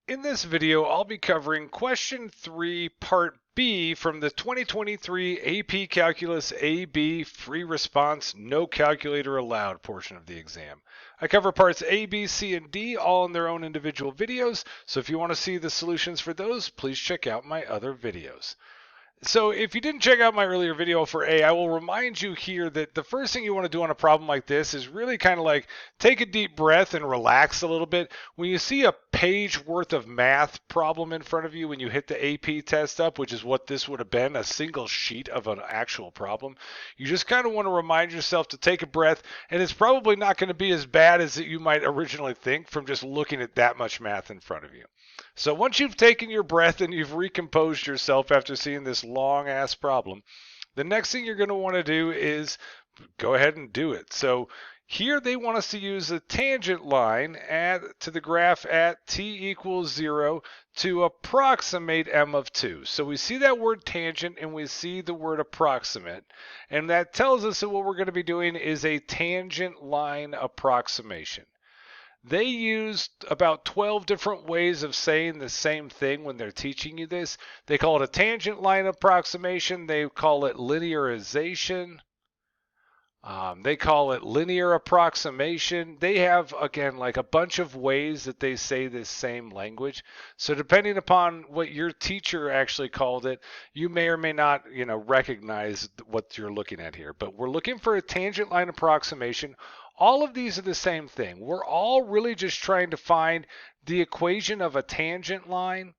In this video, I'll be covering question 3, part B from the 2023 AP Calculus AB free response, no calculator allowed portion of the exam. I cover parts A, B, C, and D all in their own individual videos, so if you want to see the solutions for those, please check out my other videos. So if you didn't check out my earlier video for A, I will remind you here that the first thing you want to do on a problem like this is really kind of like take a deep breath and relax a little bit. When you see a page worth of math problem in front of you when you hit the AP test up, which is what this would have been, a single sheet of an actual problem, you just kind of want to remind yourself to take a breath, and it's probably not going to be as bad as you might originally think from just looking at that much math in front of you. So once you've taken your breath and you've recomposed yourself after seeing this long ass problem, the next thing you're going to want to do is go ahead and do it. So here they want us to use a tangent line to the graph at t equals 0 to approximate m of 2. So we see that word tangent and we see the word approximate. And that tells us that what we're going to be doing is a tangent line approximation. They used about 12 different ways of saying the same thing when they're teaching you this. They call it a tangent line approximation. They call it linearization. They call it linear approximation. They have, again, like a bunch of ways that they say this same language. So depending upon what your teacher actually called it, you may or may not, recognize what you're looking at here. But we're looking for a tangent line approximation. All of these are the same thing. We're all really just trying to find the equation of a tangent line.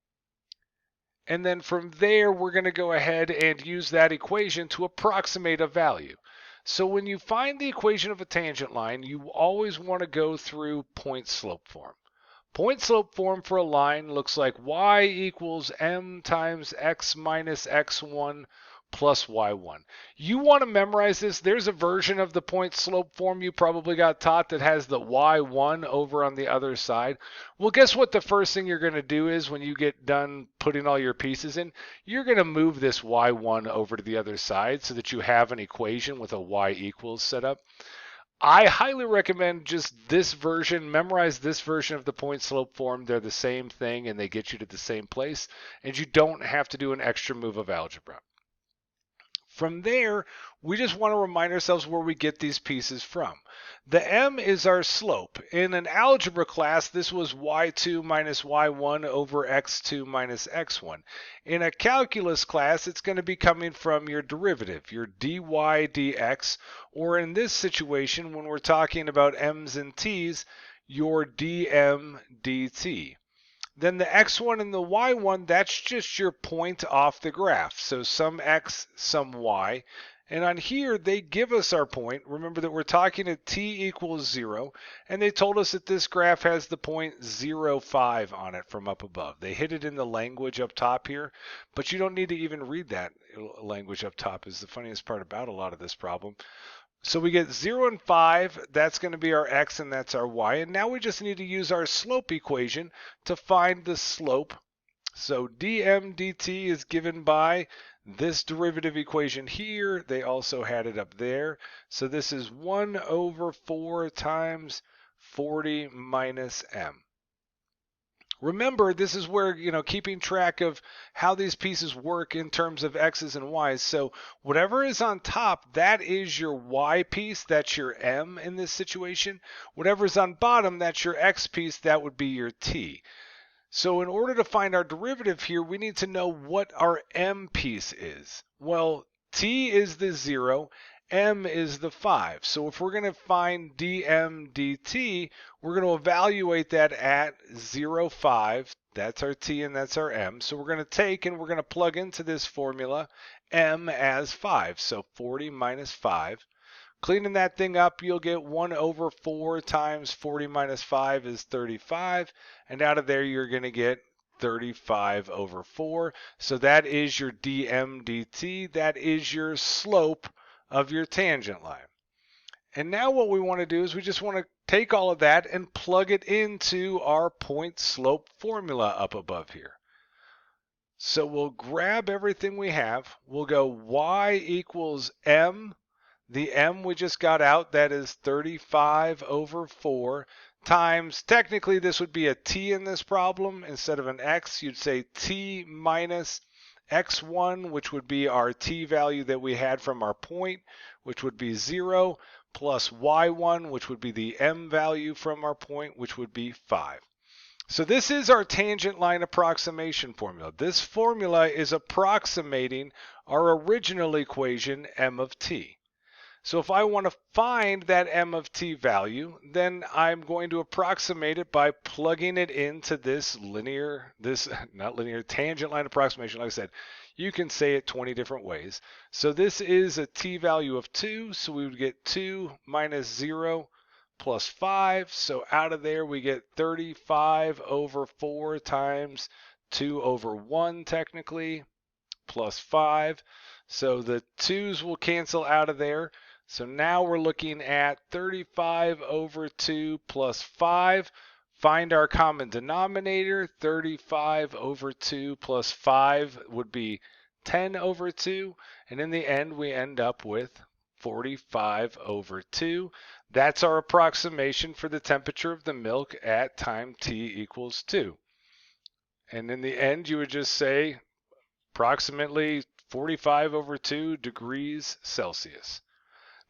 And then from there, we're going to go ahead and use that equation to approximate a value. So when you find the equation of a tangent line, you always want to go through point-slope form. Point-slope form for a line looks like y equals m times x minus x1 plus y1. You want to memorize this. There's a version of the point-slope form you probably got taught that has the y1 over on the other side. Well, guess what the first thing you're going to do is when you get done putting all your pieces in, you're going to move this y1 over to the other side so that you have an equation with a y equals set up. I highly recommend just this version. Memorize this version of the point slope form. They're the same thing and they get you to the same place, and you don't have to do an extra move of algebra. From there, we just want to remind ourselves where we get these pieces from. The m is our slope. In an algebra class, this was y2 minus y1 over x2 minus x1. In a calculus class, it's going to be coming from your derivative, your dy dx, or in this situation, when we're talking about m's and t's, your dm dt. Then the x1 and the y1, that's just your point off the graph. So some x, some y. And on here, they give us our point. Remember that we're talking at t equals 0. And they told us that this graph has the point 0, 5 on it from up above. They hid it in the language up top here. But you don't need to even read that language up top is the funniest part about a lot of this problem. So we get 0 and 5, that's going to be our x and that's our y. And now we just need to use our slope equation to find the slope. So dm dt is given by this derivative equation here. They also had it up there. So this is 1 over 4 times 40 minus m. Remember, this is where, keeping track of how these pieces work in terms of x's and y's. So whatever is on top, that is your y piece, that's your m in this situation. Whatever's on bottom, that's your x piece, that would be your t. So in order to find our derivative here, we need to know what our m piece is. Well, t is the 0. M is the 5. So if we're going to find dm dt, we're going to evaluate that at 0, 5. That's our t and that's our m. So we're going to take and we're going to plug into this formula m as 5. So 40 minus 5. Cleaning that thing up, you'll get 1 over 4 times 40 minus 5 is 35. And out of there, you're going to get 35 over 4. So that is your dm dt. That is your slope of your tangent line. And now what we want to do is we just want to take all of that and plug it into our point slope formula up above here. So we'll grab everything we have. We'll go y equals m. The m we just got out, that is 35 over 4. times, technically this would be a t in this problem. Instead of an x, you'd say t minus x1, which would be our t value that we had from our point, which would be 0, plus y1, which would be the m value from our point, which would be 5. So this is our tangent line approximation formula. This formula is approximating our original equation m of t. So if I want to find that m of t value, then I'm going to approximate it by plugging it into this tangent line approximation. Like I said, you can say it 20 different ways. So this is a t value of 2, so we would get 2 minus 0 plus 5. So out of there we get 35 over 4 times 2 over 1 technically, plus 5. So the 2's will cancel out of there. So now we're looking at 35 over 2 plus 5. Find our common denominator. 35 over 2 plus 5 would be 10 over 2. And in the end, we end up with 45 over 2. That's our approximation for the temperature of the milk at time t equals 2. And in the end, you would just say approximately 45 over 2 degrees Celsius.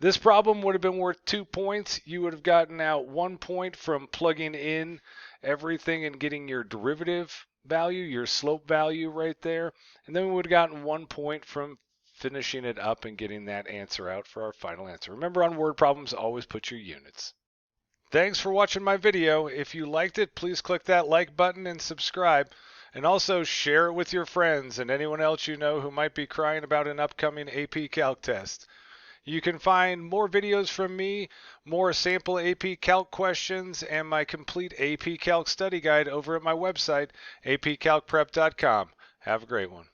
This problem would have been worth 2 points. You would have gotten out 1 point from plugging in everything and getting your derivative value, your slope value right there. And then we would have gotten 1 point from finishing it up and getting that answer out for our final answer. Remember, on word problems, always put your units. Thanks for watching my video. If you liked it, please click that like button and subscribe. And also share it with your friends and anyone else you know who might be crying about an upcoming AP Calc test. You can find more videos from me, more sample AP Calc questions, and my complete AP Calc study guide over at my website, apcalcprep.com. Have a great one.